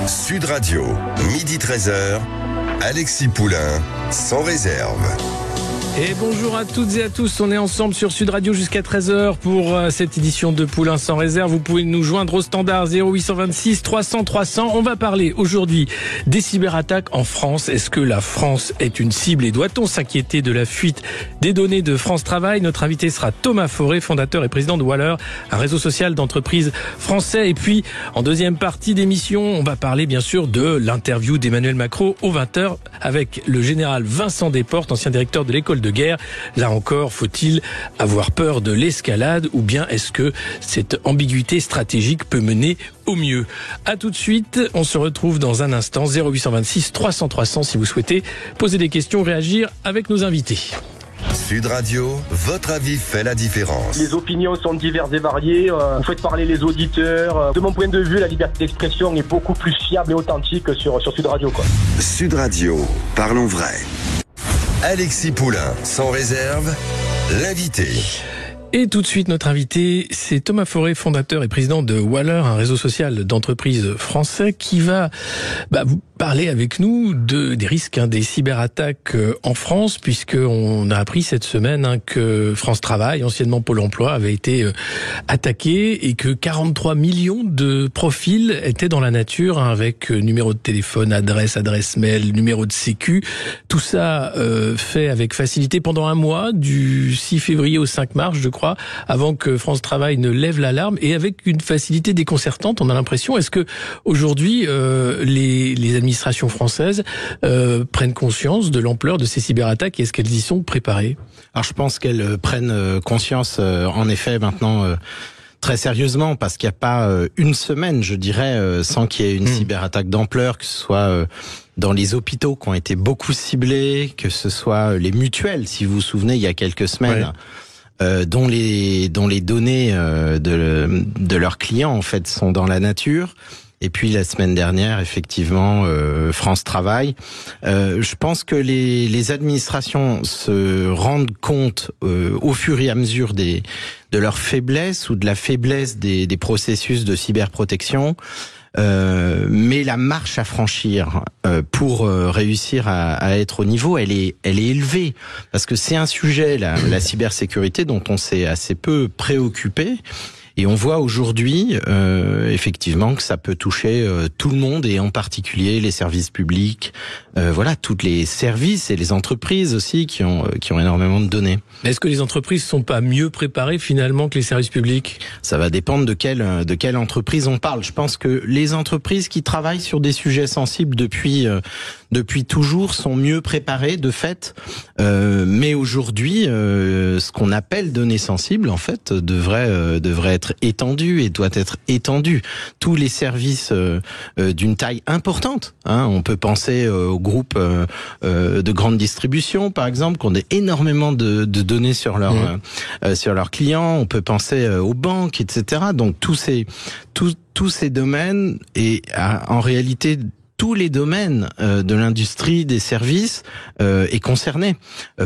Sud Radio, midi 13h, Alexis Poulain, sans réserve. Et bonjour à toutes et à tous, on est ensemble sur Sud Radio jusqu'à 13h pour cette édition de Poulain sans réserve. Vous pouvez nous joindre au standard 0826 300 300. On va parler aujourd'hui des cyberattaques en France. Est-ce que la France est une cible et doit-on s'inquiéter de la fuite des données de France Travail? Notre invité sera Thomas Forêt, fondateur et président de Waller, un réseau social d'entreprises français. Et puis, en deuxième partie d'émission, on va parler bien sûr de l'interview d'Emmanuel Macron aux 20h avec le général Vincent Desportes, ancien directeur de l'école de guerre. Là encore, faut-il avoir peur de l'escalade ou bien est-ce que cette ambiguïté stratégique peut mener au mieux? À tout de suite, on se retrouve dans un instant, 0826 300 300 si vous souhaitez poser des questions, réagir avec nos invités. Sud Radio, votre avis fait la différence. Les opinions sont diverses et variées. Vous faites parler les auditeurs. De mon point de vue, la liberté d'expression est beaucoup plus fiable et authentique que sur Sud Radio, quoi. Sud Radio, parlons vrai. Alexis Poulain, sans réserve, l'invité. Et tout de suite, notre invité, c'est Thomas Forêt, fondateur et président de Waller, un réseau social d'entreprises français qui va vous parler avec nous des risques des cyberattaques en France, puisqu'on a appris cette semaine que France Travail, anciennement Pôle emploi, avait été attaqué et que 43 millions de profils étaient dans la nature, avec numéro de téléphone, adresse mail, numéro de sécu. Tout ça fait avec facilité pendant un mois, du 6 février au 5 mars, je crois, avant que France Travail ne lève l'alarme, et avec une facilité déconcertante, on a l'impression. Est-ce que aujourd'hui les administrations françaises prennent conscience de l'ampleur de ces cyberattaques et est-ce qu'elles y sont préparées? Alors je pense qu'elles prennent conscience en effet maintenant très sérieusement, parce qu'il n'y a pas une semaine, je dirais, sans qu'il y ait une cyberattaque d'ampleur, que ce soit dans les hôpitaux qui ont été beaucoup ciblés, que ce soit les mutuelles, si vous vous souvenez, il y a quelques semaines. Ouais. Dont les données de leurs clients en fait sont dans la nature. Et puis la semaine dernière, effectivement, France Travail. Je pense que les administrations se rendent compte au fur et à mesure de leur faiblesse ou de la faiblesse des processus de cyberprotection. Mais la marche à franchir pour réussir à être au niveau, elle est élevée, parce que c'est un sujet, la cybersécurité, dont on s'est assez peu préoccupé. Et on voit aujourd'hui, effectivement, que ça peut toucher tout le monde, et en particulier les services publics, tous les services et les entreprises aussi qui ont énormément de données. Est-ce que les entreprises sont pas mieux préparées finalement que les services publics? Ça va dépendre de quelle entreprise on parle. Je pense que les entreprises qui travaillent sur des sujets sensibles depuis toujours sont mieux préparées de fait. Mais aujourd'hui, ce qu'on appelle données sensibles, en fait, devrait être étendu et doit être étendu. Tous les services d'une taille importante, on peut penser aux groupes de grande distribution, par exemple, qui ont énormément de données sur leurs clients. On peut penser aux banques, etc. Donc tous ces domaines, et en réalité tous les domaines de l'industrie, des services est concerné.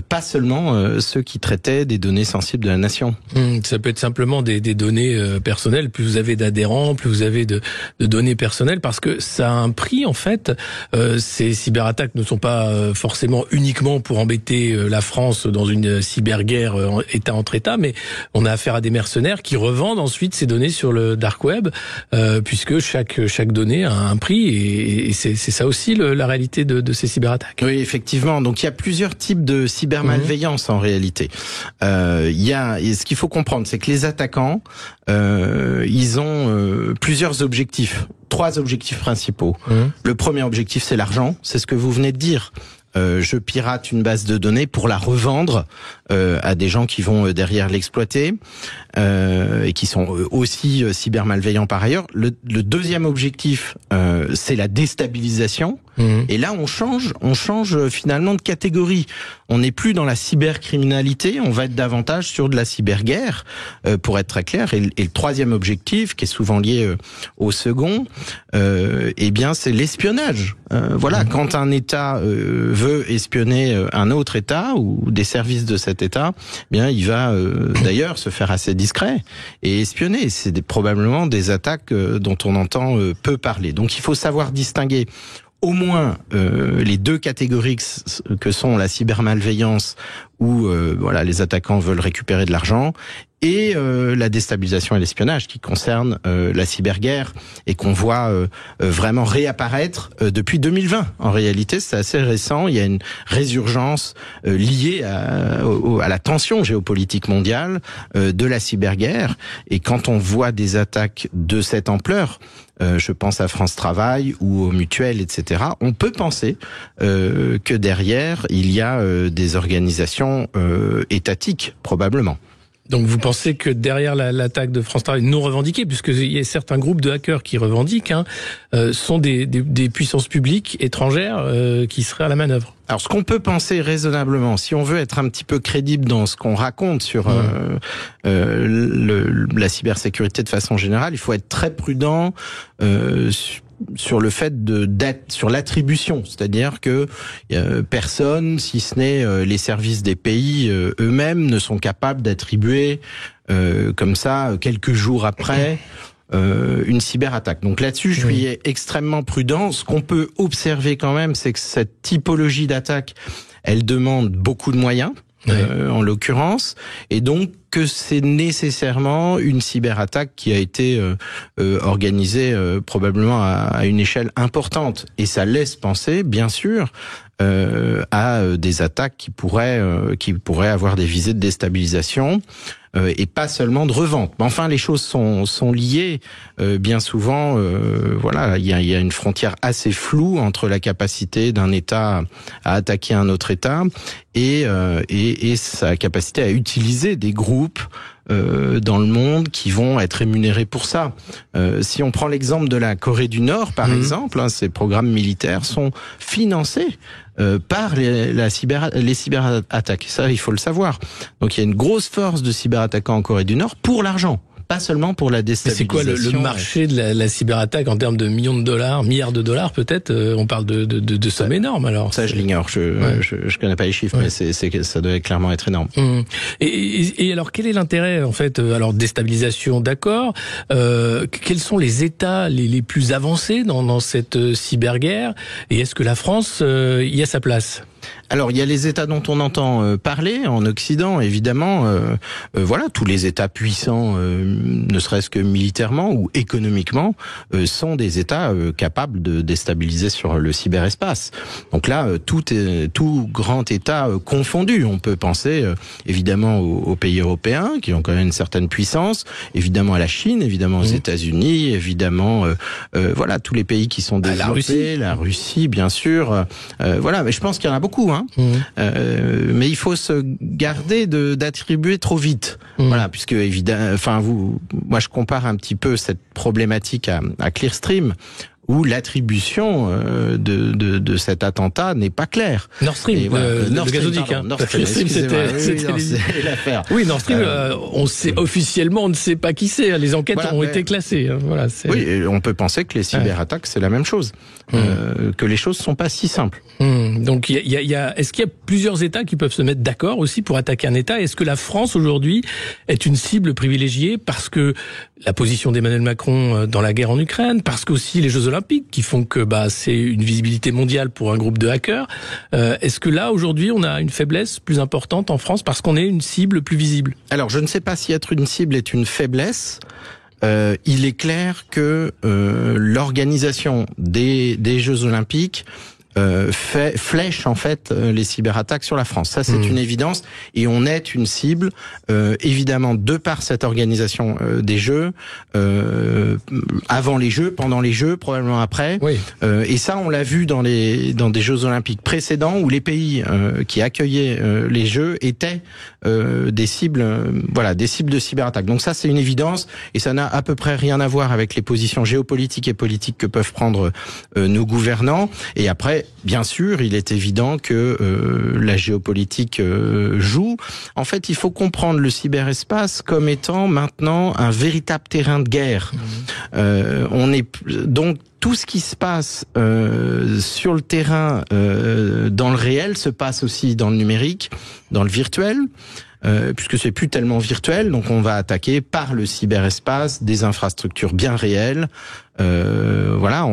Pas seulement ceux qui traitaient des données sensibles de la nation. Ça peut être simplement des données personnelles. Plus vous avez d'adhérents, plus vous avez de données personnelles, parce que ça a un prix en fait. Ces cyberattaques ne sont pas forcément uniquement pour embêter la France dans une cyberguerre État entre États, mais on a affaire à des mercenaires qui revendent ensuite ces données sur le dark web, puisque chaque donnée a un prix, et c'est ça aussi la réalité de ces cyberattaques. Oui, effectivement. Donc il y a plusieurs types de cybermalveillance en réalité. Ce qu'il faut comprendre, c'est que les attaquants, ils ont plusieurs objectifs. 3 objectifs principaux. Le premier objectif, c'est l'argent. C'est ce que vous venez de dire. Je pirate une base de données pour la revendre à des gens qui vont derrière l'exploiter et qui sont aussi cybermalveillants par ailleurs. Le deuxième objectif, c'est la déstabilisation. Et là, on change finalement de catégorie. On n'est plus dans la cybercriminalité, on va être davantage sur de la cyberguerre, pour être très clair. Et le troisième objectif, qui est souvent lié au second, c'est l'espionnage. Quand un État veut espionner un autre État ou des services de cet État, il va d'ailleurs se faire assez discret et espionner. C'est probablement des attaques dont on entend peu parler. Donc il faut savoir distinguer au moins les deux catégories que sont la cybermalveillance où voilà, les attaquants veulent récupérer de l'argent, et la déstabilisation et l'espionnage qui concerne la cyberguerre et qu'on voit vraiment réapparaître depuis 2020. En réalité, c'est assez récent. Il y a une résurgence liée à la tension géopolitique mondiale de la cyberguerre. Et quand on voit des attaques de cette ampleur, je pense à France Travail ou aux mutuelles, etc., on peut penser que derrière, il y a des organisations étatiques, probablement. Donc vous pensez que derrière l'attaque de France Travail non revendiquée, puisqu'il y a certains groupes de hackers qui revendiquent, sont des puissances publiques étrangères qui seraient à la manœuvre? Alors, ce qu'on peut penser raisonnablement, si on veut être un petit peu crédible dans ce qu'on raconte sur la cybersécurité de façon générale, il faut être très prudent sur le fait sur l'attribution, c'est-à-dire que personne, si ce n'est les services des pays eux-mêmes, ne sont capables d'attribuer comme ça quelques jours après une cyberattaque. Donc là-dessus, je suis extrêmement prudent. Ce qu'on peut observer quand même, c'est que cette typologie d'attaque, elle demande beaucoup de moyens. En l'occurrence, et donc que c'est nécessairement une cyberattaque qui a été organisée probablement à une échelle importante, et ça laisse penser, bien sûr, à des attaques qui pourraient avoir des visées de déstabilisation et pas seulement de revente. Mais enfin, les choses sont liées. Bien souvent, voilà, il y a une frontière assez floue entre la capacité d'un État à attaquer un autre État et sa capacité à utiliser des groupes dans le monde qui vont être rémunérés pour ça. Si on prend l'exemple de la Corée du Nord, par exemple, ces programmes militaires sont financés par les cyberattaques. Ça, il faut le savoir. Donc, il y a une grosse force de cyber-attaquants en Corée du Nord pour l'argent, pas seulement pour la déstabilisation. Mais c'est quoi le marché de la cyberattaque en termes de millions de dollars, milliards de dollars peut-être? On parle de sommes énormes alors. Ça, je l'ignore. Je connais pas les chiffres, mais ça doit clairement être énorme. Et alors, quel est l'intérêt en fait? Alors, déstabilisation, d'accord. Quels sont les États les plus avancés dans cette cyberguerre? Et est-ce que la France y a sa place? Alors, il y a les États dont on entend parler en Occident, évidemment. Voilà, tous les États puissants, ne serait-ce que militairement ou économiquement, sont des États capables de déstabiliser sur le cyberespace. Donc là, tout grand État confondu. On peut penser évidemment aux pays européens qui ont quand même une certaine puissance, évidemment à la Chine, évidemment aux États-Unis, évidemment, voilà, tous les pays qui sont développés, la Russie, bien sûr. Voilà, mais je pense qu'il y en a beaucoup, hein. Mais il faut se garder d'attribuer trop vite. Voilà, puisque évidemment, moi je compare un petit peu cette problématique à Clearstream, où l'attribution de cet attentat n'est pas claire. Nord Stream, le gazoduc. Nord Stream, c'était l'affaire. Oui, Nord Stream, on sait officiellement, on ne sait pas qui c'est. Les enquêtes ont été classées. Voilà, oui, on peut penser que les cyberattaques, c'est la même chose. Que les choses sont pas si simples. Donc, est-ce qu'il y a plusieurs États qui peuvent se mettre d'accord aussi pour attaquer un État? Est-ce que la France aujourd'hui est une cible privilégiée parce que la position d'Emmanuel Macron dans la guerre en Ukraine, parce qu'aussi les Jeux Olympiques qui font que c'est une visibilité mondiale pour un groupe de hackers. Est-ce que là aujourd'hui on a une faiblesse plus importante en France parce qu'on est une cible plus visible? Alors je ne sais pas si être une cible est une faiblesse. Il est clair que l'organisation des Jeux Olympiques flèche en fait les cyberattaques sur la France. Ça, c'est une évidence, et on est une cible évidemment de par cette organisation des Jeux, avant les Jeux, pendant les Jeux, probablement après. Oui. Et ça, on l'a vu dans des Jeux Olympiques précédents où les pays qui accueillaient les Jeux étaient des cibles, des cibles de cyberattaques. Donc ça, c'est une évidence, et ça n'a à peu près rien à voir avec les positions géopolitiques et politiques que peuvent prendre nos gouvernants. Et après, bien sûr, il est évident que la géopolitique joue. En fait, il faut comprendre le cyberespace comme étant maintenant un véritable terrain de guerre. On est donc tout ce qui se passe sur le terrain, dans le réel, se passe aussi dans le numérique, dans le virtuel. puisque c'est plus tellement virtuel. Donc on va attaquer par le cyberespace des infrastructures bien réelles. Voilà,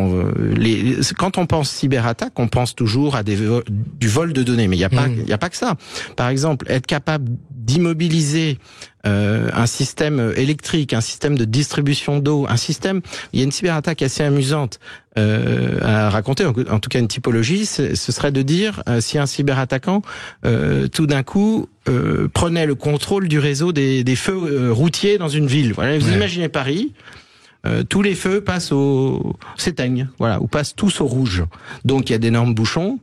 quand on pense cyberattaque, on pense toujours à du vol de données, mais il y a pas que ça. Par exemple, être capable d'immobiliser un système électrique, un système de distribution d'eau, il y a une cyberattaque assez amusante à raconter, en tout cas une typologie, ce serait de dire si un cyberattaquant tout d'un coup prenait le contrôle du réseau des feux routiers dans une ville. Voilà, vous imaginez Paris. Tous les feux s'éteignent, voilà, ou passent tous au rouge. Donc il y a d'énormes bouchons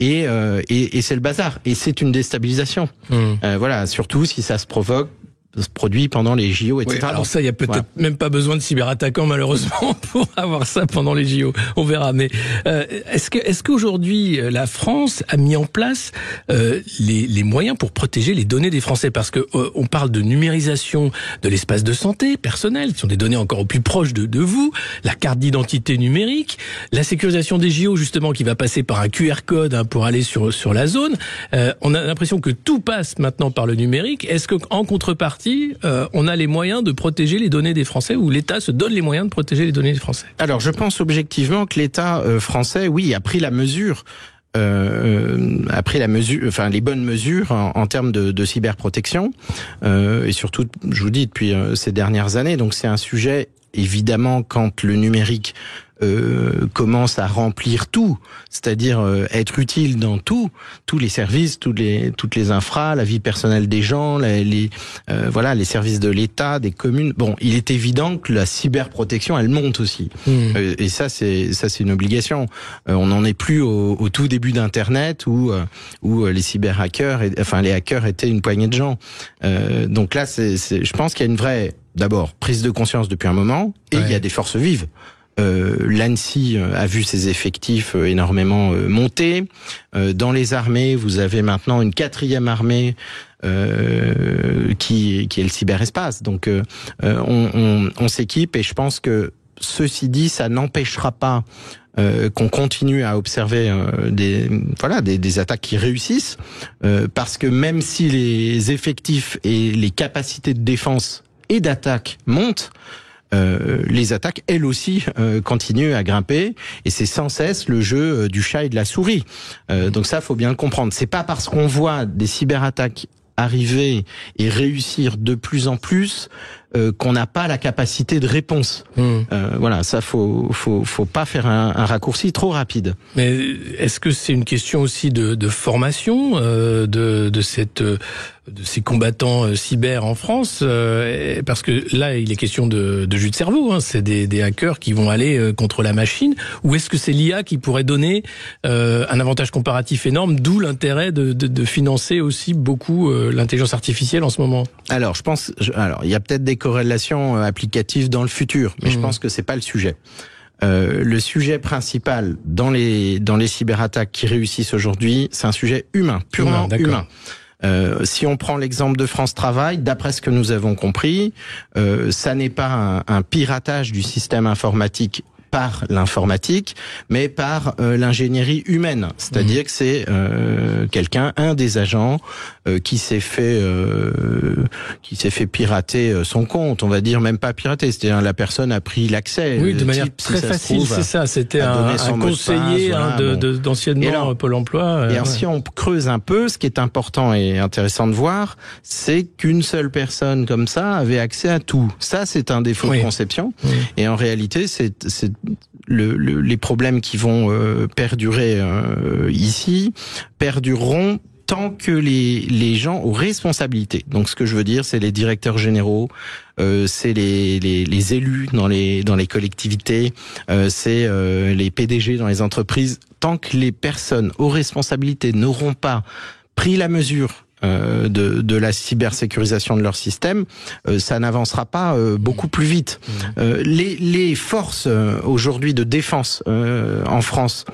et c'est le bazar. Et c'est une déstabilisation. Voilà, surtout si ça se produit pendant les JO, etc. Oui, alors ça, il y a peut-être même pas besoin de cyberattaquants malheureusement pour avoir ça pendant les JO. On verra. Mais est-ce qu'aujourd'hui la France a mis en place les moyens pour protéger les données des Français? Parce que on parle de numérisation de l'espace de santé personnel, qui sont des données encore au plus proches de vous, la carte d'identité numérique, la sécurisation des JO justement qui va passer par un QR code pour aller sur la zone. On a l'impression que tout passe maintenant par le numérique. Est-ce que en contrepartie on a les moyens de protéger les données des Français, ou l'État se donne les moyens de protéger les données des Français? Alors, je pense objectivement que l'État français, oui, a pris la mesure, enfin les bonnes mesures en termes de cyberprotection, et surtout, je vous dis, depuis ces dernières années. Donc, c'est un sujet, évidemment, quand le numérique commence à remplir tout, c'est-à-dire être utile dans tous les services, toutes les infras, la vie personnelle des gens, les services de l'État, des communes. Bon, il est évident que la cyberprotection, elle monte aussi. Et ça c'est une obligation. On n'en est plus au tout début d'Internet où les cyberhackers, les hackers étaient une poignée de gens. Donc là, je pense qu'il y a une vraie, d'abord, prise de conscience depuis un moment, et il y a des forces vives. L'ANSSI a vu ses effectifs énormément monter. Dans les armées, vous avez maintenant une 4e armée qui est le cyberespace. Donc on s'équipe, et je pense que ceci dit, ça n'empêchera pas qu'on continue à observer des attaques qui réussissent, parce que même si les effectifs et les capacités de défense et d'attaque montent, les attaques, elles aussi, continuent à grimper, et c'est sans cesse le jeu du chat et de la souris. Donc ça, faut bien le comprendre. C'est pas parce qu'on voit des cyberattaques arriver et réussir de plus en plus qu'on n'a pas la capacité de réponse. Voilà, ça faut pas faire un raccourci trop rapide. Mais est-ce que c'est une question aussi de formation de ces combattants cyber en France, parce que là il est question de jus de cerveau, hein. C'est des hackers qui vont aller contre la machine, ou est-ce que c'est l'IA qui pourrait donner un avantage comparatif énorme, d'où l'intérêt de financer aussi beaucoup l'intelligence artificielle en ce moment? Alors je pense, il y a peut-être des corrélations applicatives dans le futur, mais je pense que c'est pas le sujet. Le sujet principal dans les cyberattaques qui réussissent aujourd'hui, c'est un sujet humain, purement humain. Si on prend l'exemple de France Travail, d'après ce que nous avons compris, ça n'est pas un piratage du système informatique par l'informatique, mais par l'ingénierie humaine. C'est-à-dire que c'est un des agents qui s'est fait pirater son compte. On va dire même pas pirater, c'est-à-dire la personne a pris l'accès. Oui, de manière très facile, c'est ça. C'était un conseiller d'anciennement Pôle emploi. Et si on creuse un peu, ce qui est important et intéressant de voir, c'est qu'une seule personne comme ça avait accès à tout. Ça, c'est un défaut de conception. Et en réalité, c'est les problèmes qui vont perdurer ici perdureront tant que les gens aux responsabilités. Donc ce que je veux dire, c'est les directeurs généraux, c'est les élus dans les collectivités, c'est les PDG dans les entreprises. Tant que les personnes aux responsabilités n'auront pas pris la mesure de la cybersécurisation de leur système, ça n'avancera pas beaucoup plus vite. Les forces aujourd'hui de défense en France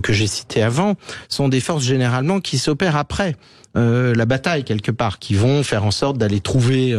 que j'ai citées avant sont des forces généralement qui s'opèrent après la bataille quelque part, qui vont faire en sorte d'aller trouver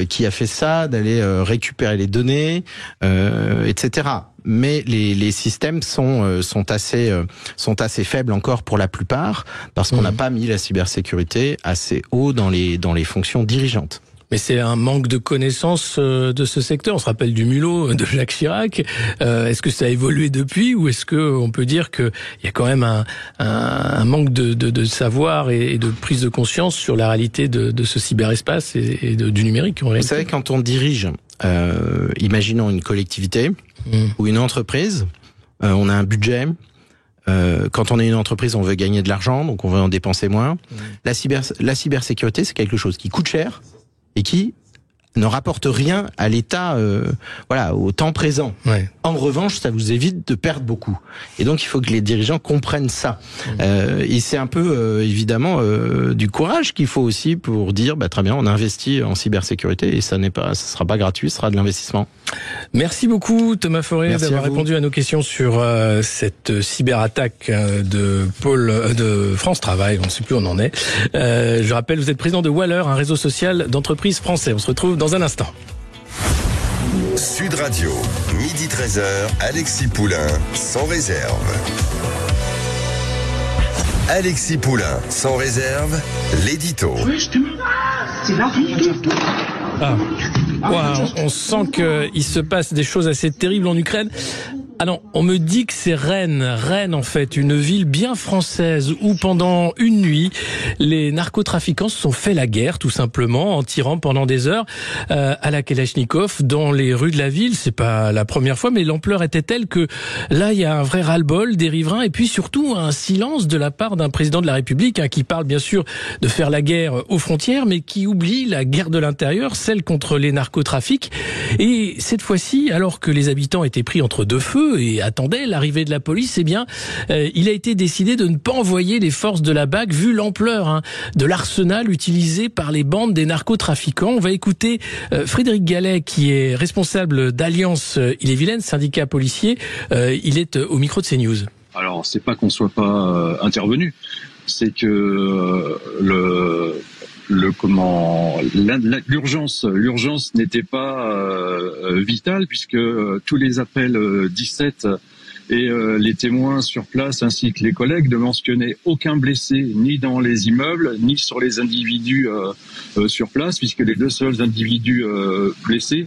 qui a fait ça, d'aller récupérer les données, etc. mais les systèmes sont assez faibles encore pour la plupart, parce qu'on n'a pas mis la cybersécurité assez haut dans les fonctions dirigeantes. Mais c'est un manque de connaissance de ce secteur. On se rappelle du mulot de Jacques Chirac. Est-ce que ça a évolué depuis, ou est-ce que on peut dire qu'il y a quand même un manque de savoir et de prise de conscience sur la réalité de ce cyberespace et du numérique? Vous savez, quand on dirige, imaginons une collectivité ou une entreprise, on a un budget. Quand on est une entreprise, on veut gagner de l'argent, donc on veut en dépenser moins. La cybersécurité, c'est quelque chose qui coûte cher et qui ne rapporte rien à l'État, au temps présent. Ouais. En revanche, ça vous évite de perdre beaucoup. Et donc, il faut que les dirigeants comprennent ça. Et c'est un peu, évidemment, du courage qu'il faut aussi pour dire, très bien, on investit en cybersécurité et ça sera pas gratuit, ce sera de l'investissement. Merci beaucoup, Thomas Forêt, d'avoir répondu à nos questions sur cette cyberattaque de France Travail. On ne sait plus où on en est. Je rappelle, vous êtes président de Waller, un réseau social d'entreprises français. On se retrouve dans un instant. Sud Radio, midi 13h, Alexis Poulain, sans réserve. Alexis Poulain, sans réserve, l'édito. C'est la vie. On sent qu'il se passe des choses assez terribles en Ukraine. Ah non, on me dit que c'est Rennes en fait, une ville bien française où pendant une nuit, les narcotrafiquants se sont fait la guerre tout simplement en tirant pendant des heures à la Kalachnikov dans les rues de la ville. C'est pas la première fois, mais l'ampleur était telle que là il y a un vrai ras-le-bol des riverains et puis surtout un silence de la part d'un président de la République qui parle bien sûr de faire la guerre aux frontières, mais qui oublie la guerre de l'intérieur, celle contre les narcotrafics. Et cette fois-ci, alors que les habitants étaient pris entre deux feux et attendaient l'arrivée de la police, il a été décidé de ne pas envoyer les forces de la BAC vu l'ampleur de l'arsenal utilisé par les bandes des narcotrafiquants. On va écouter Frédéric Gallet, qui est responsable d'Alliance Ille-et-Vilaine, syndicat policier. Il est au micro de CNews. Alors, c'est pas qu'on soit pas intervenu, c'est que l'urgence n'était pas vitale, puisque tous les appels 17 et les témoins sur place ainsi que les collègues ne mentionnaient aucun blessé ni dans les immeubles ni sur les individus sur place, puisque les deux seuls individus blessés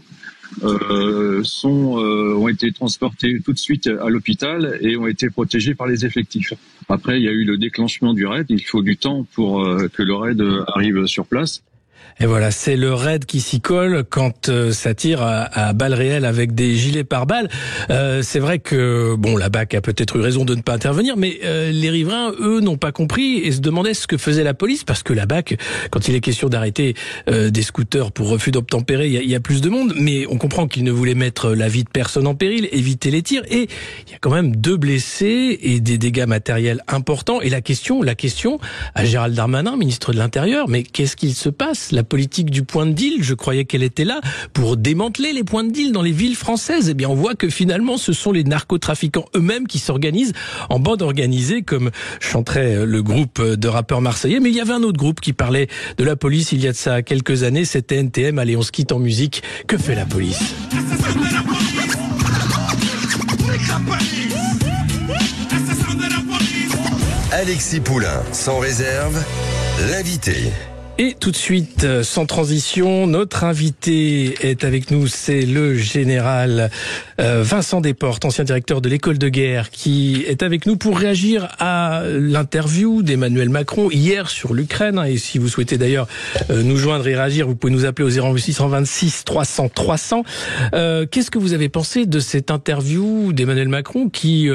ont été transportés tout de suite à l'hôpital et ont été protégés par les effectifs. Après, il y a eu le déclenchement du raid. Il faut du temps pour que le raid arrive sur place. Et voilà, c'est le raid qui s'y colle quand ça tire à balles réelles avec des gilets pare-balles. C'est vrai que la BAC a peut-être eu raison de ne pas intervenir, mais les riverains, eux, n'ont pas compris et se demandaient ce que faisait la police, parce que la BAC, quand il est question d'arrêter des scooters pour refus d'obtempérer, il y a plus de monde, mais on comprend qu'ils ne voulaient mettre la vie de personne en péril, éviter les tirs, et il y a quand même 2 blessés et des dégâts matériels importants. Et la question à Gérald Darmanin, ministre de l'Intérieur, mais qu'est-ce qu'il se passe? La politique du point de deal, je croyais qu'elle était là pour démanteler les points de deal dans les villes françaises. Eh bien, on voit que finalement, ce sont les narcotrafiquants eux-mêmes qui s'organisent en bande organisée, comme chanterait le groupe de rappeurs marseillais. Mais il y avait un autre groupe qui parlait de la police il y a de ça quelques années, c'était NTM. Allez, on se quitte en musique. Que fait la police? Alexis Poulain, sans réserve, l'invité. Et tout de suite, sans transition, notre invité est avec nous, c'est le général Vincent Desportes, ancien directeur de l'école de guerre, qui est avec nous pour réagir à l'interview d'Emmanuel Macron hier sur l'Ukraine. Et si vous souhaitez d'ailleurs nous joindre et réagir, vous pouvez nous appeler au 0626 300 300. Qu'est-ce que vous avez pensé de cette interview d'Emmanuel Macron qui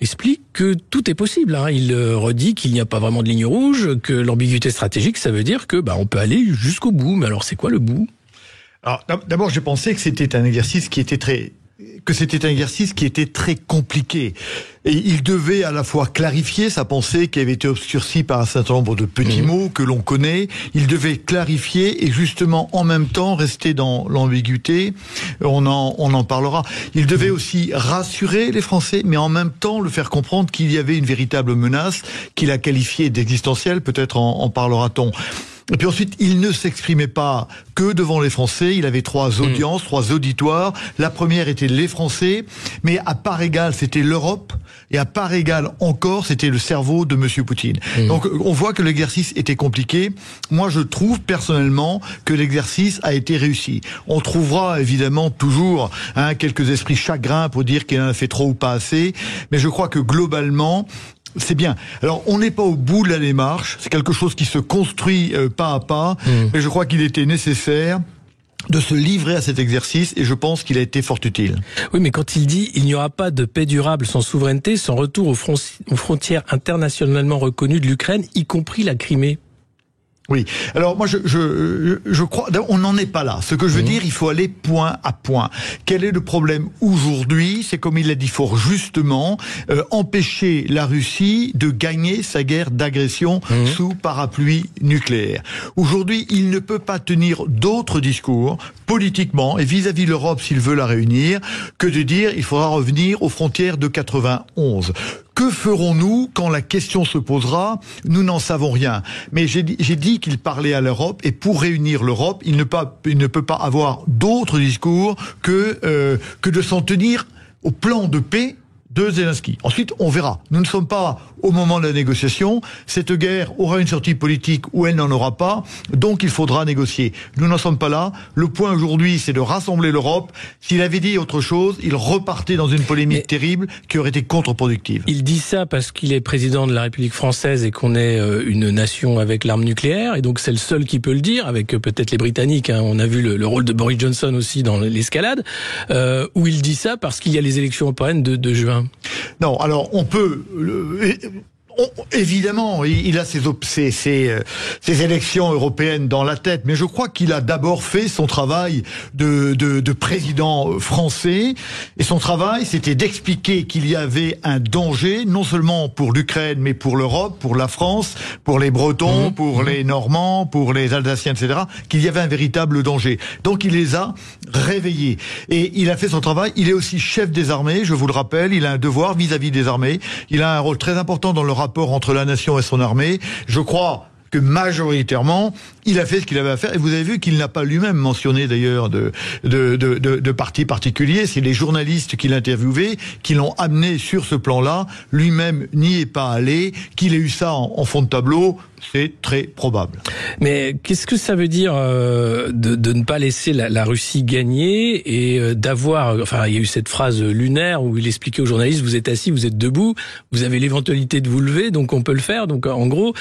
explique que tout est possible, Il redit qu'il n'y a pas vraiment de ligne rouge, que l'ambiguïté stratégique, ça veut dire que on peut aller jusqu'au bout. Mais alors, c'est quoi le bout? Alors, d'abord, j'ai pensé que c'était un exercice qui était très compliqué. Et il devait à la fois clarifier sa pensée qui avait été obscurcie par un certain nombre de petits mots que l'on connaît. Il devait clarifier et justement en même temps rester dans l'ambiguïté. On en parlera. Il devait aussi rassurer les Français, mais en même temps le faire comprendre qu'il y avait une véritable menace qu'il a qualifiée d'existentielle. Peut-être en parlera-t-on. Et puis ensuite, il ne s'exprimait pas que devant les Français. Il avait 3 audiences, 3 auditoires. La première était les Français, mais à part égale, c'était l'Europe. Et à part égale encore, c'était le cerveau de Monsieur Poutine. Donc on voit que l'exercice était compliqué. Moi, je trouve personnellement que l'exercice a été réussi. On trouvera évidemment toujours quelques esprits chagrins pour dire qu'il en a fait trop ou pas assez, mais je crois que globalement, c'est bien. Alors, on n'est pas au bout de la démarche. C'est quelque chose qui se construit pas à pas, mais je crois qu'il était nécessaire de se livrer à cet exercice, et je pense qu'il a été fort utile. Oui, mais quand il dit « il n'y aura pas de paix durable sans souveraineté, sans retour aux frontières internationalement reconnues de l'Ukraine, y compris la Crimée ». Oui. Alors moi je crois, on n'en est pas là. Ce que je veux dire, il faut aller point à point. Quel est le problème aujourd'hui? C'est comme il l'a dit fort justement, empêcher la Russie de gagner sa guerre d'agression sous parapluie nucléaire. Aujourd'hui, il ne peut pas tenir d'autres discours politiquement et vis-à-vis de l'Europe s'il veut la réunir que de dire il faudra revenir aux frontières de 91. Que ferons-nous quand la question se posera? Nous n'en savons rien. Mais j'ai dit qu'il parlait à l'Europe, et pour réunir l'Europe, il ne peut pas avoir d'autre discours que de s'en tenir au plan de paix de Zelensky. Ensuite, on verra. Nous ne sommes pas au moment de la négociation. Cette guerre aura une sortie politique ou elle n'en aura pas. Donc, il faudra négocier. Nous n'en sommes pas là. Le point aujourd'hui, c'est de rassembler l'Europe. S'il avait dit autre chose, il repartait dans une polémique terrible qui aurait été contre-productive. Il dit ça parce qu'il est président de la République française et qu'on est une nation avec l'arme nucléaire. Et donc, c'est le seul qui peut le dire, avec peut-être les Britanniques. On a vu le rôle de Boris Johnson aussi dans l'escalade. Ou il dit ça parce qu'il y a les élections européennes de juin. Non, alors on peut... Évidemment, il a ses élections européennes dans la tête, mais je crois qu'il a d'abord fait son travail de président français, et son travail, c'était d'expliquer qu'il y avait un danger, non seulement pour l'Ukraine, mais pour l'Europe, pour la France, pour les Bretons, pour les Normands, pour les Alsaciens, etc., qu'il y avait un véritable danger. Donc il les a réveillés. Et il a fait son travail. Il est aussi chef des armées, je vous le rappelle, il a un devoir vis-à-vis des armées. Il a un rôle très important dans le rapport entre la nation et son armée. Je crois que majoritairement, il a fait ce qu'il avait à faire. Et vous avez vu qu'il n'a pas lui-même mentionné d'ailleurs de parti particulier. C'est les journalistes qu'il interviewait qui l'ont amené sur ce plan-là. Lui-même n'y est pas allé. Qu'il ait eu ça en fond de tableau, c'est très probable. Mais qu'est-ce que ça veut dire de ne pas laisser la Russie gagner et d'avoir... Enfin, il y a eu cette phrase lunaire où il expliquait aux journalistes, vous êtes assis, vous êtes debout, vous avez l'éventualité de vous lever, donc on peut le faire. Donc en gros,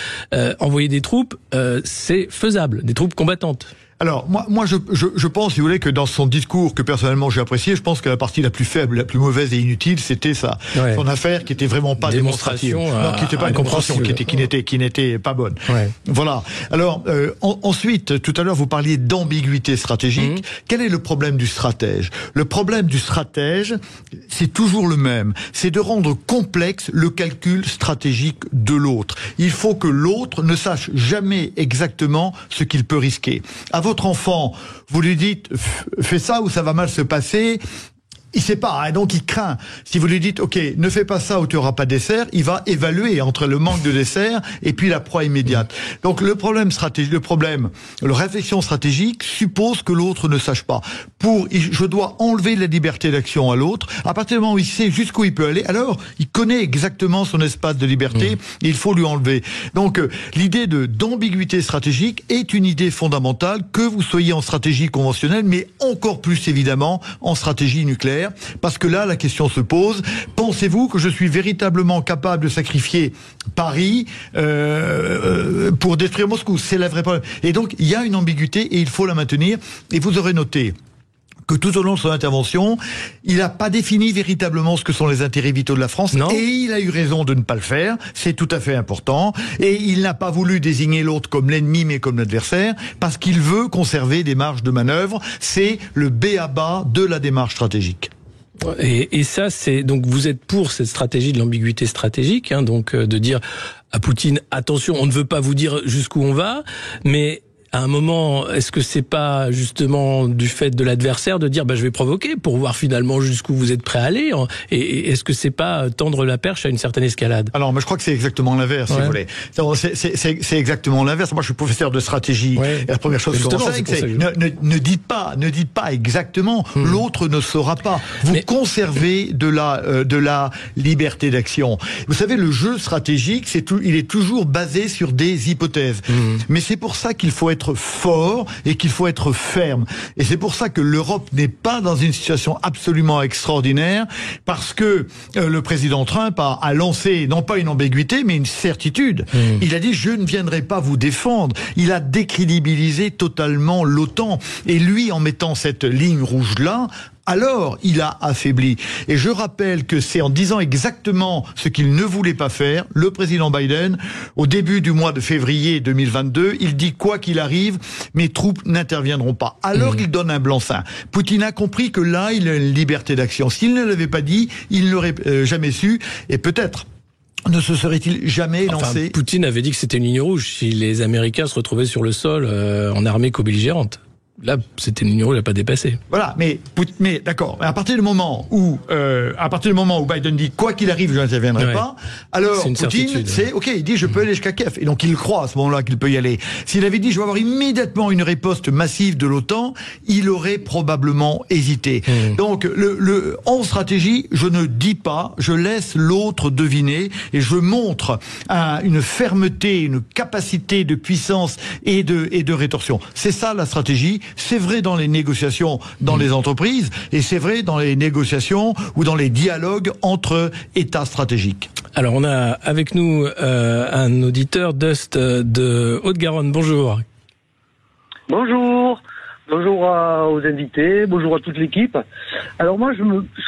envoyer des troupes, c'est faisable, des troupes combattantes. Alors, moi, je pense, si vous voulez, que dans son discours, que personnellement j'ai apprécié, je pense que la partie la plus faible, la plus mauvaise et inutile, c'était ça. Ouais. Son affaire qui était vraiment pas démonstrative. Non, qui n'était pas une démonstration, qui n'était pas bonne. Ouais. Voilà. Alors, ensuite, tout à l'heure, vous parliez d'ambiguïté stratégique. Quel est le problème du stratège? Le problème du stratège, c'est toujours le même. C'est de rendre complexe le calcul stratégique de l'autre. Il faut que l'autre ne sache jamais exactement ce qu'il peut risquer. À votre enfant, vous lui dites fais ça ou ça va mal se passer, il sait pas, hein, donc il craint. Si vous lui dites ok, ne fais pas ça ou tu auras pas de dessert, il va évaluer entre le manque de dessert et puis la proie immédiate. Donc le réflexion stratégique suppose que l'autre ne sache pas. Je dois enlever la liberté d'action à l'autre. À partir du moment où il sait jusqu'où il peut aller, alors il connaît exactement son espace de liberté et il faut lui enlever. Donc l'idée d'ambiguïté stratégique est une idée fondamentale, que vous soyez en stratégie conventionnelle, mais encore plus évidemment en stratégie nucléaire. Parce que là, la question se pose, pensez-vous que je suis véritablement capable de sacrifier Paris pour détruire Moscou? C'est la vraie problème. Et donc, il y a une ambiguïté et il faut la maintenir. Et vous aurez noté que tout au long de son intervention, il n'a pas défini véritablement ce que sont les intérêts vitaux de la France. Non. Et il a eu raison de ne pas le faire. C'est tout à fait important. Et il n'a pas voulu désigner l'autre comme l'ennemi, mais comme l'adversaire, parce qu'il veut conserver des marges de manœuvre. C'est le b.a.-ba de la démarche stratégique. Et ça, c'est donc vous êtes pour cette stratégie de l'ambiguïté stratégique, hein, donc de dire à Poutine attention, on ne veut pas vous dire jusqu'où on va, mais à un moment, est-ce que c'est pas justement du fait de l'adversaire de dire je vais provoquer pour voir finalement jusqu'où vous êtes prêt à aller, et est-ce que c'est pas tendre la perche à une certaine escalade? Alors, moi, je crois que c'est exactement l'inverse, si vous voulez. C'est exactement l'inverse. Moi, je suis professeur de stratégie. Et la première chose que je conseille, c'est ne dites pas exactement. L'autre ne saura pas. Vous conservez de la liberté d'action. Vous savez, le jeu stratégique, il est toujours basé sur des hypothèses. Mais c'est pour ça qu'il faut être fort et qu'il faut être ferme. Et c'est pour ça que l'Europe n'est pas dans une situation absolument extraordinaire, parce que le président Trump a lancé, non pas une ambiguïté, mais une certitude. Il a dit, je ne viendrai pas vous défendre. Il a décrédibilisé totalement l'OTAN. Et lui, en mettant cette ligne rouge-là, alors il a affaibli. Et je rappelle que c'est en disant exactement ce qu'il ne voulait pas faire, le président Biden, au début du mois de février 2022, il dit quoi qu'il arrive, mes troupes n'interviendront pas. Alors il donne un blanc-seing. Poutine a compris que là, il a une liberté d'action. S'il ne l'avait pas dit, il n'aurait jamais su, et peut-être ne se serait-il jamais lancé. Poutine avait dit que c'était une ligne rouge si les Américains se retrouvaient sur le sol en armée co-belligérante. Là, c'était une ligne rouge, il n'a pas dépassé. Voilà, mais d'accord. À partir du moment où Biden dit quoi qu'il arrive, je n'interviendrai pas, alors Poutine, il dit je peux aller jusqu'à Kiev, et donc il croit à ce moment-là qu'il peut y aller. S'il avait dit je vais avoir immédiatement une riposte massive de l'OTAN, il aurait probablement hésité. Donc en stratégie, je ne dis pas, je laisse l'autre deviner, et je montre une fermeté, une capacité de puissance et de rétorsion. C'est ça la stratégie. C'est vrai dans les négociations dans les entreprises, et c'est vrai dans les négociations ou dans les dialogues entre États stratégiques. Alors on a avec nous un auditeur Dust de Haute-Garonne. Bonjour. Bonjour. Bonjour aux invités, bonjour à toute l'équipe. Alors moi,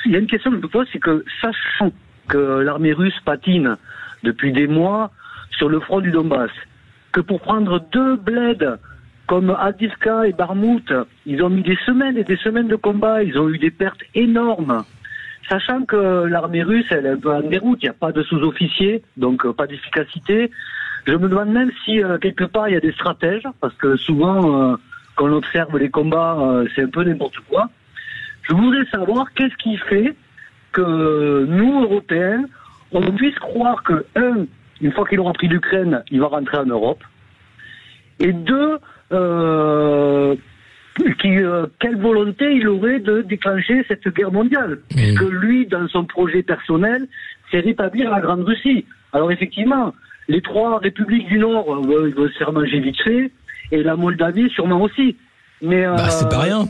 il y a une question que je me pose, c'est que sachant que l'armée russe patine depuis des mois sur le front du Donbass, que pour prendre 2 bleds comme Avdiivka et Barmout, ils ont mis des semaines et des semaines de combat, ils ont eu des pertes énormes. Sachant que l'armée russe, elle est un peu en déroute, il n'y a pas de sous-officiers, donc pas d'efficacité. Je me demande même si quelque part il y a des stratèges, parce que souvent, quand on observe les combats, c'est un peu n'importe quoi. Je voudrais savoir qu'est-ce qui fait que nous, Européens, on puisse croire que, une fois qu'il aura pris l'Ukraine, il va rentrer en Europe, et 2, quelle volonté il aurait de déclencher cette guerre mondiale, puisque lui, dans son projet personnel, c'est rétablir la Grande Russie. Alors effectivement, les 3 républiques du Nord ils vont se faire manger vite fait, et la Moldavie sûrement aussi. Mais c'est pas rien.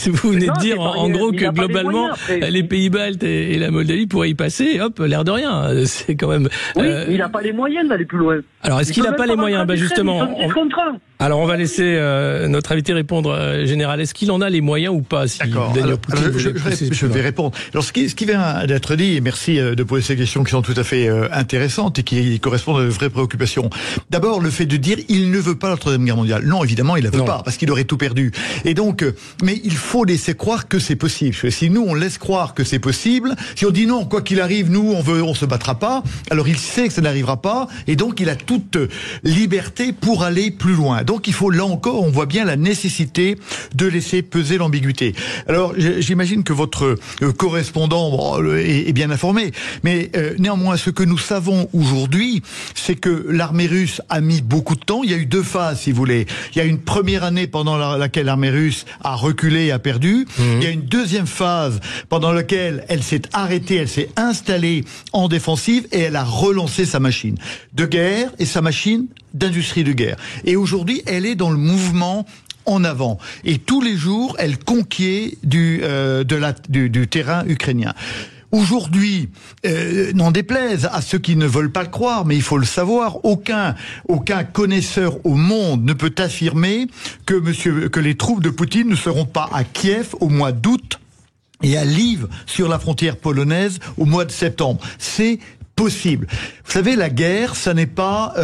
Vous venez de dire en gros que globalement les pays baltes et la Moldavie pourraient y passer, hop, l'air de rien. C'est quand même. Oui, mais il n'a pas les moyens d'aller plus loin. Alors est-ce qu'il n'a pas les moyens? Justement. Alors on va laisser notre invité répondre, général. Est-ce qu'il en a les moyens ou pas? D'accord. Je vais répondre. Alors ce qui vient d'être dit, et merci de poser ces questions qui sont tout à fait intéressantes et qui correspondent à de vraies préoccupations. D'abord, le fait de dire il ne veut pas la 3e guerre mondiale. Non, évidemment, il la veut pas, parce qu'il aurait tout perdu. Et donc, mais il faut laisser croire que c'est possible. Si nous on laisse croire que c'est possible, si on dit non, quoi qu'il arrive, nous on se battra pas. Alors il sait que ça n'arrivera pas, et donc il a toute liberté pour aller plus loin. Donc il faut, là encore, on voit bien la nécessité de laisser peser l'ambiguïté. Alors j'imagine que votre correspondant est bien informé, mais néanmoins ce que nous savons aujourd'hui, c'est que l'armée russe a mis beaucoup de temps. Il y a eu 2 phases, si vous voulez. Il y a une première année pendant laquelle l'armée russe a reculé et a perdu. Il y a une deuxième phase pendant laquelle elle s'est arrêtée, elle s'est installée en défensive, et elle a relancé sa machine de guerre et sa machine d'industrie de guerre. Et aujourd'hui, elle est dans le mouvement en avant. Et tous les jours, elle conquiert du terrain ukrainien. Aujourd'hui, n'en déplaise à ceux qui ne veulent pas le croire, mais il faut le savoir, aucun connaisseur au monde ne peut affirmer que les troupes de Poutine ne seront pas à Kiev au mois d'août et à Lviv sur la frontière polonaise au mois de septembre. C'est possible. Vous savez, la guerre, ça n'est pas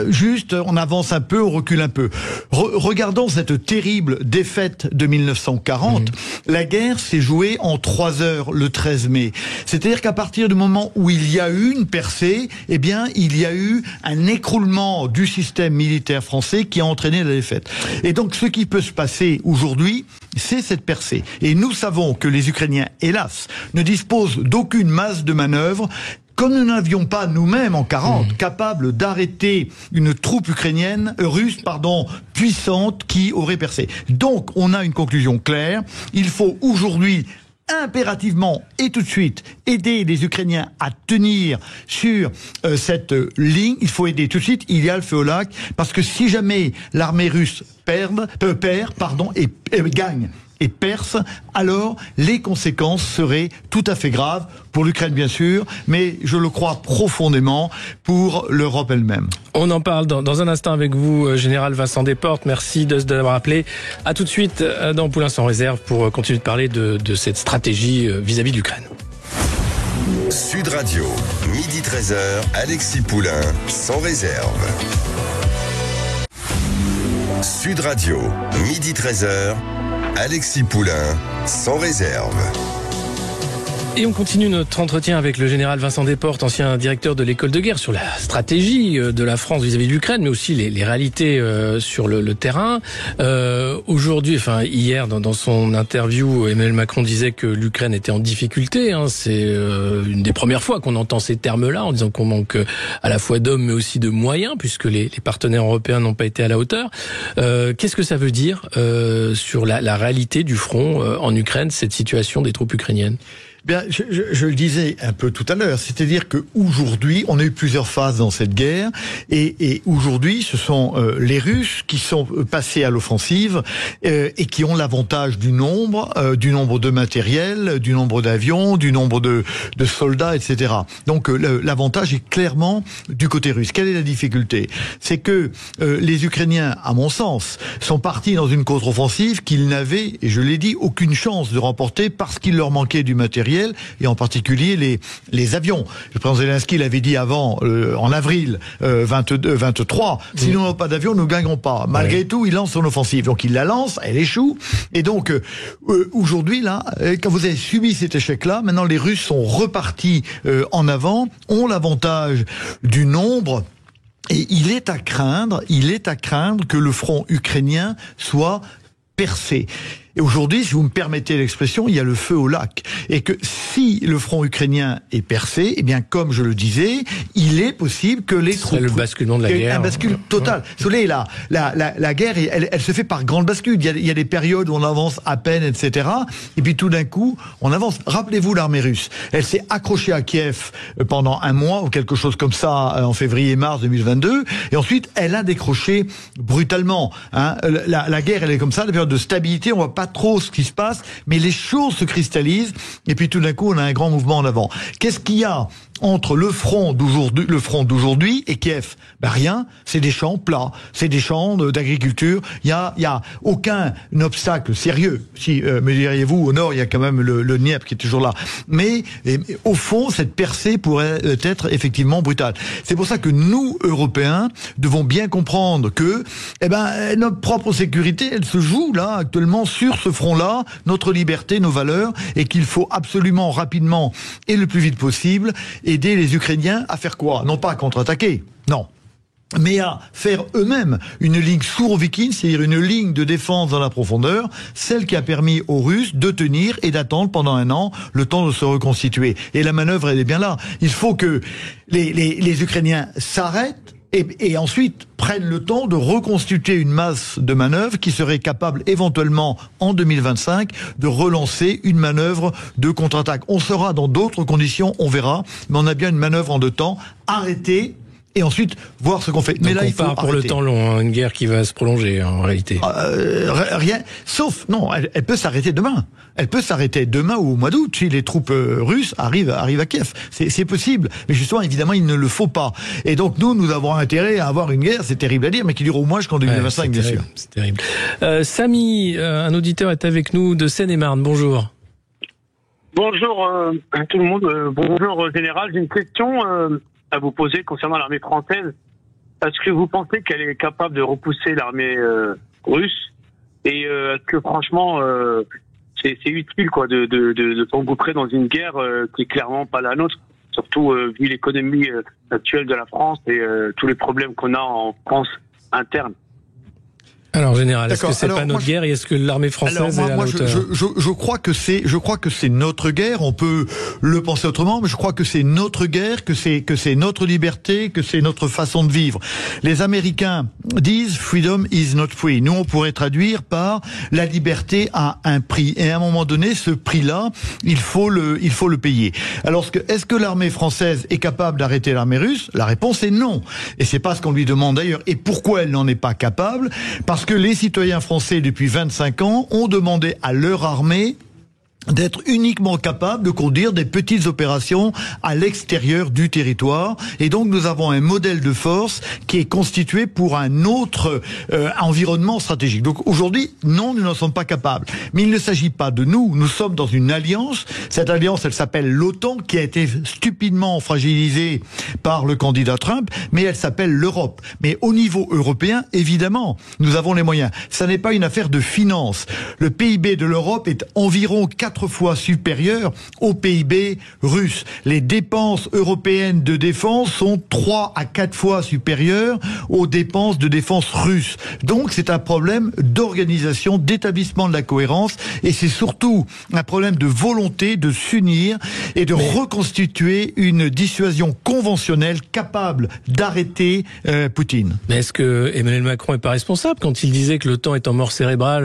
juste on avance un peu, on recule un peu. Regardons cette terrible défaite de 1940. La guerre s'est jouée en 3 heures le 13 mai. C'est-à-dire qu'à partir du moment où il y a eu une percée, eh bien, il y a eu un écroulement du système militaire français qui a entraîné la défaite. Et donc, ce qui peut se passer aujourd'hui, c'est cette percée. Et nous savons que les Ukrainiens, hélas, ne disposent d'aucune masse de manœuvre. Comme nous n'avions pas nous-mêmes en 40 capables d'arrêter une troupe russe, puissante qui aurait percé. Donc, on a une conclusion claire. Il faut aujourd'hui impérativement et tout de suite aider les Ukrainiens à tenir sur cette ligne. Il faut aider tout de suite. Il y a le feu au lac parce que si jamais l'armée russe perd et gagne et perce, alors les conséquences seraient tout à fait graves pour l'Ukraine bien sûr, mais je le crois profondément pour l'Europe elle-même. On en parle dans un instant avec vous, Général Vincent Desportes. Merci d'avoir appelé. À tout de suite dans Poulain sans réserve pour continuer de parler de cette stratégie vis-à-vis de l'Ukraine. Sud Radio, midi 13h, Alexis Poulain, sans réserve. Sud Radio, midi 13h, Alexis Poulain, sans réserve. Et on continue notre entretien avec le général Vincent Desportes, ancien directeur de l'école de guerre, sur la stratégie de la France vis-à-vis de l'Ukraine, mais aussi les réalités sur le terrain. Aujourd'hui, hier, dans son interview, Emmanuel Macron disait que l'Ukraine était en difficulté. C'est une des premières fois qu'on entend ces termes-là, en disant qu'on manque à la fois d'hommes, mais aussi de moyens, puisque les partenaires européens n'ont pas été à la hauteur. Qu'est-ce que ça veut dire sur la réalité du front en Ukraine, cette situation des troupes ukrainiennes ? Bien, je le disais un peu tout à l'heure, c'est-à-dire que aujourd'hui, on a eu plusieurs phases dans cette guerre, et aujourd'hui, ce sont les Russes qui sont passés à l'offensive et qui ont l'avantage du nombre de matériel, du nombre d'avions, du nombre de soldats, etc. Donc l'avantage est clairement du côté russe. Quelle est la difficulté ? C'est que les Ukrainiens, à mon sens, sont partis dans une contre-offensive qu'ils n'avaient, et je l'ai dit, aucune chance de remporter parce qu'il leur manquait du matériel, et en particulier les avions. Le président Zelensky l'avait dit avant, en avril 23, si nous n'avons pas d'avion, nous ne gagnerons pas. Malgré tout, il lance son offensive. Donc il la lance, elle échoue, et donc aujourd'hui, là, quand vous avez subi cet échec-là, maintenant les Russes sont repartis en avant, ont l'avantage du nombre, et il est à craindre que le front ukrainien soit percé. Et aujourd'hui, si vous me permettez l'expression, il y a le feu au lac. Et que si le front ukrainien est percé, eh bien, comme je le disais, il est possible que les troupes... C'est le basculement de la guerre. Un bascule total. Vous savez, la guerre, elle se fait par grande bascule. Il y a des périodes où on avance à peine, etc. Et puis tout d'un coup, on avance. Rappelez-vous l'armée russe. Elle s'est accrochée à Kiev pendant un mois ou quelque chose comme ça en février-mars 2022. Et ensuite, elle a décroché brutalement. La guerre, elle est comme ça. La période de stabilité, on voit pas trop ce qui se passe, mais les choses se cristallisent, et puis tout d'un coup, on a un grand mouvement en avant. Qu'est-ce qu'il y a entre le front d'aujourd'hui et Kiev? Rien, c'est des champs plats, c'est des champs d'agriculture, il y a aucun obstacle sérieux. Si, me diriez-vous, au nord, il y a quand même le Dniepr qui est toujours là. Mais au fond, cette percée pourrait être effectivement brutale. C'est pour ça que nous, Européens, devons bien comprendre que notre propre sécurité, elle se joue là, actuellement, sur ce front-là, notre liberté, nos valeurs, et qu'il faut absolument, rapidement, et le plus vite possible, aider les Ukrainiens à faire quoi? Non pas à contre-attaquer, non, mais à faire eux-mêmes une ligne souro-viking, c'est-à-dire une ligne de défense dans la profondeur, celle qui a permis aux Russes de tenir et d'attendre pendant un an le temps de se reconstituer. Et la manœuvre, elle est bien là. Il faut que les Ukrainiens s'arrêtent et ensuite prennent le temps de reconstituer une masse de manœuvres qui serait capable éventuellement en 2025 de relancer une manœuvre de contre-attaque. On sera dans d'autres conditions, on verra, mais on a bien une manœuvre en 2 temps, arrêter et ensuite voir ce qu'on fait. Donc mais là, il faut part pour arrêter. Le temps long, une guerre qui va se prolonger en réalité. Rien, sauf non, elle peut s'arrêter demain. Elle peut s'arrêter demain ou au mois d'août si les troupes russes arrivent à Kiev. C'est possible, mais justement, évidemment, il ne le faut pas. Et donc nous avons intérêt à avoir une guerre, c'est terrible à dire, mais qui dure au moins jusqu'en 2025, bien sûr. C'est terrible. Samy, un auditeur est avec nous de Seine-et-Marne. Bonjour. Bonjour à tout le monde, bonjour Général. J'ai une question à vous poser concernant l'armée française. Est-ce que vous pensez qu'elle est capable de repousser l'armée russe? Et est-ce que franchement c'est utile quoi de s'engouffrer dans une guerre qui est clairement pas la nôtre, surtout vu l'économie actuelle de la France et tous les problèmes qu'on a en France interne? Alors, Général, est-ce que c'est pas notre guerre et est-ce que l'armée française est à la hauteur? Je crois que c'est notre guerre. On peut le penser autrement, mais je crois que c'est notre guerre, que c'est notre liberté, que c'est notre façon de vivre. Les Américains disent freedom is not free. Nous, on pourrait traduire par la liberté a un prix. Et à un moment donné, ce prix-là, il faut le payer. Alors, est-ce que l'armée française est capable d'arrêter l'armée russe? La réponse est non. Et c'est pas ce qu'on lui demande d'ailleurs. Et pourquoi elle n'en est pas capable? Parce que les citoyens français, depuis 25 ans, ont demandé à leur armée d'être uniquement capable de conduire des petites opérations à l'extérieur du territoire. Et donc nous avons un modèle de force qui est constitué pour un autre environnement stratégique. Donc aujourd'hui, non, nous n'en sommes pas capables. Mais il ne s'agit pas de nous. Nous sommes dans une alliance. Cette alliance, elle s'appelle l'OTAN, qui a été stupidement fragilisée par le candidat Trump, mais elle s'appelle l'Europe. Mais au niveau européen, évidemment, nous avons les moyens. Ça n'est pas une affaire de finance. Le PIB de l'Europe est environ 4 fois supérieur au PIB russe. Les dépenses européennes de défense sont 3 à 4 fois supérieures aux dépenses de défense russes. Donc c'est un problème d'organisation, d'établissement de la cohérence, et c'est surtout un problème de volonté de s'unir et de reconstituer une dissuasion conventionnelle capable d'arrêter Poutine. Mais est-ce que Emmanuel Macron n'est pas responsable quand il disait que l'OTAN est en mort cérébrale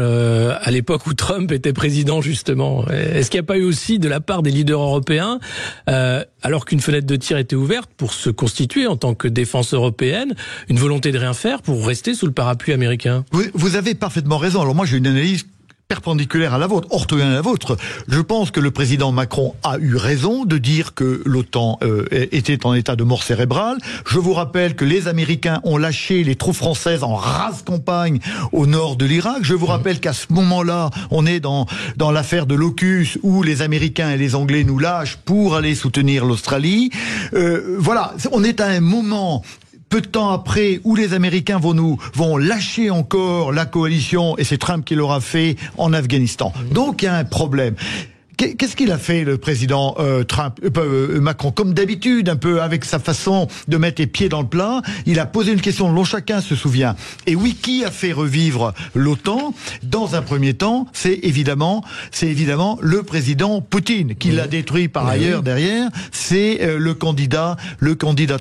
à l'époque où Trump était président, justement? Est-ce qu'il n'y a pas eu aussi de la part des leaders européens, alors qu'une fenêtre de tir était ouverte pour se constituer en tant que défense européenne, une volonté de rien faire pour rester sous le parapluie américain? Vous avez parfaitement raison. Alors moi j'ai une analyse perpendiculaire à la vôtre, orthogonale à la vôtre. Je pense que le président Macron a eu raison de dire que l'OTAN était en état de mort cérébrale. Je vous rappelle que les Américains ont lâché les troupes françaises en rase campagne au nord de l'Irak. Je vous rappelle qu'à ce moment-là, on est dans l'affaire de l'AUKUS où les Américains et les Anglais nous lâchent pour aller soutenir l'Australie. Voilà, on est à un moment peu de temps après, où les Américains vont lâcher encore la coalition, et c'est Trump qui l'aura fait en Afghanistan. Donc il y a un problème. Qu'est-ce qu'il a fait, le président Macron? Comme d'habitude, un peu avec sa façon de mettre les pieds dans le plat, il a posé une question dont chacun se souvient. Et oui, qui a fait revivre l'OTAN? Dans un premier temps, c'est évidemment le président Poutine, qui l'a détruit par ailleurs derrière. C'est le candidat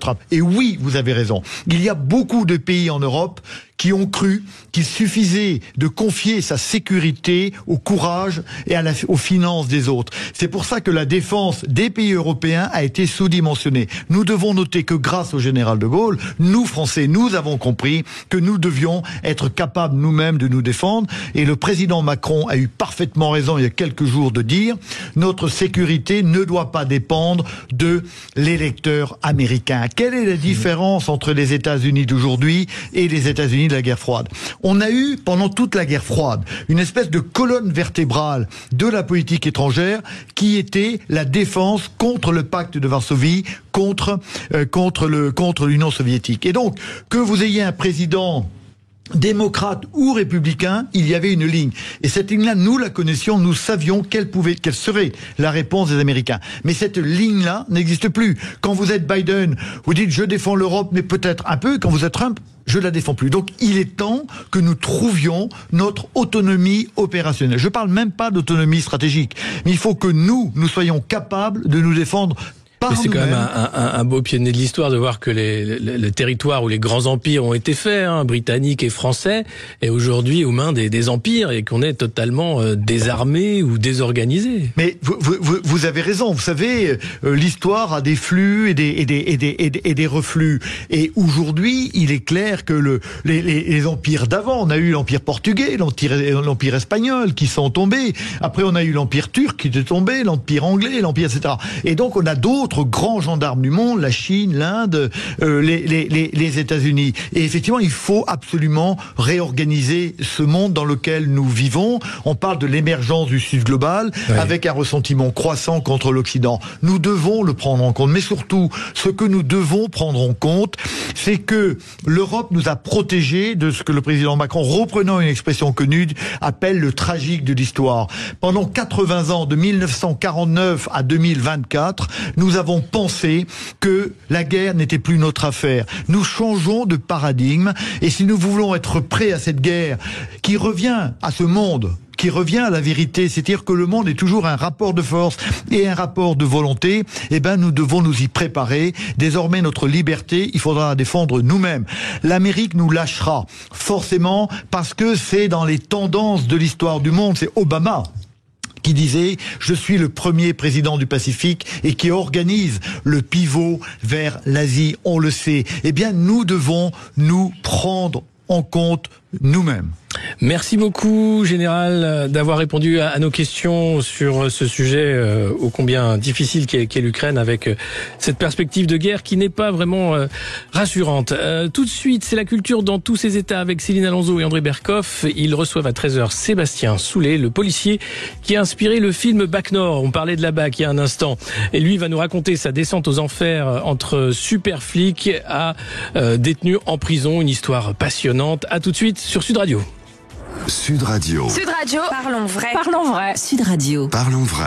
Trump. Et oui, vous avez raison. Il y a beaucoup de pays en Europe qui ont cru qu'il suffisait de confier sa sécurité au courage et aux finances des autres. C'est pour ça que la défense des pays européens a été sous-dimensionnée. Nous devons noter que grâce au général de Gaulle, nous Français, nous avons compris que nous devions être capables nous-mêmes de nous défendre, et le président Macron a eu parfaitement raison il y a quelques jours de dire notre sécurité ne doit pas dépendre de l'électeur américain. Quelle est la différence entre les États-Unis d'aujourd'hui et les États-Unis de la guerre froide? On a eu, pendant toute la guerre froide, une espèce de colonne vertébrale de la politique étrangère qui était la défense contre le pacte de Varsovie, contre l'Union soviétique. Et donc, que vous ayez un président démocrate ou républicain, il y avait une ligne. Et cette ligne-là, nous la connaissions, nous savions quelle serait la réponse des Américains. Mais cette ligne-là n'existe plus. Quand vous êtes Biden, vous dites je défends l'Europe, mais peut-être un peu. Quand vous êtes Trump, je la défends plus. Donc il est temps que nous trouvions notre autonomie opérationnelle. Je parle même pas d'autonomie stratégique, mais il faut que nous soyons capables de nous défendre. Mais c'est quand même un beau pied de nez de l'histoire de voir que les territoires où les grands empires ont été faits, britanniques et français, est aujourd'hui aux mains des empires et qu'on est totalement désarmé ou désorganisé. Mais vous avez raison. Vous savez, l'histoire a des flux et des reflux. Et aujourd'hui, il est clair que les empires d'avant, on a eu l'empire portugais, l'empire espagnol qui sont tombés. Après, on a eu l'empire turc qui est tombé, l'empire anglais, etc. Et donc, on a d'autres autres grands gendarmes du monde, la Chine, l'Inde, les États-Unis. Et effectivement, il faut absolument réorganiser ce monde dans lequel nous vivons. On parle de l'émergence du Sud global, avec un ressentiment croissant contre l'Occident. Nous devons le prendre en compte. Mais surtout, ce que nous devons prendre en compte, c'est que l'Europe nous a protégés de ce que le président Macron, reprenant une expression connue, appelle le tragique de l'histoire. Pendant 80 ans, de 1949 à 2024, nous avons pensé que la guerre n'était plus notre affaire. Nous changeons de paradigme, et si nous voulons être prêts à cette guerre qui revient à ce monde, qui revient à la vérité, c'est-à-dire que le monde est toujours un rapport de force et un rapport de volonté, eh ben nous devons nous y préparer. Désormais, notre liberté, il faudra la défendre nous-mêmes. L'Amérique nous lâchera, forcément, parce que c'est dans les tendances de l'histoire du monde. C'est Obama qui disait « Je suis le premier président du Pacifique » et qui organise le pivot vers l'Asie, on le sait. Eh bien, nous devons nous prendre en compte nous-mêmes. Merci beaucoup, Général, d'avoir répondu à nos questions sur ce sujet ô combien difficile qu'est l'Ukraine, avec cette perspective de guerre qui n'est pas vraiment rassurante. Tout de suite, c'est la culture dans tous ses états avec Céline Alonso et André Berkoff. Ils reçoivent à 13h Sébastien Soulet, le policier qui a inspiré le film Bac Nord. On parlait de la BAC il y a un instant. Et lui va nous raconter sa descente aux enfers entre super flics à détenus en prison. Une histoire passionnante. À tout de suite sur Sud Radio. Sud Radio. Sud Radio. Parlons vrai. Parlons vrai. Sud Radio. Parlons vrai.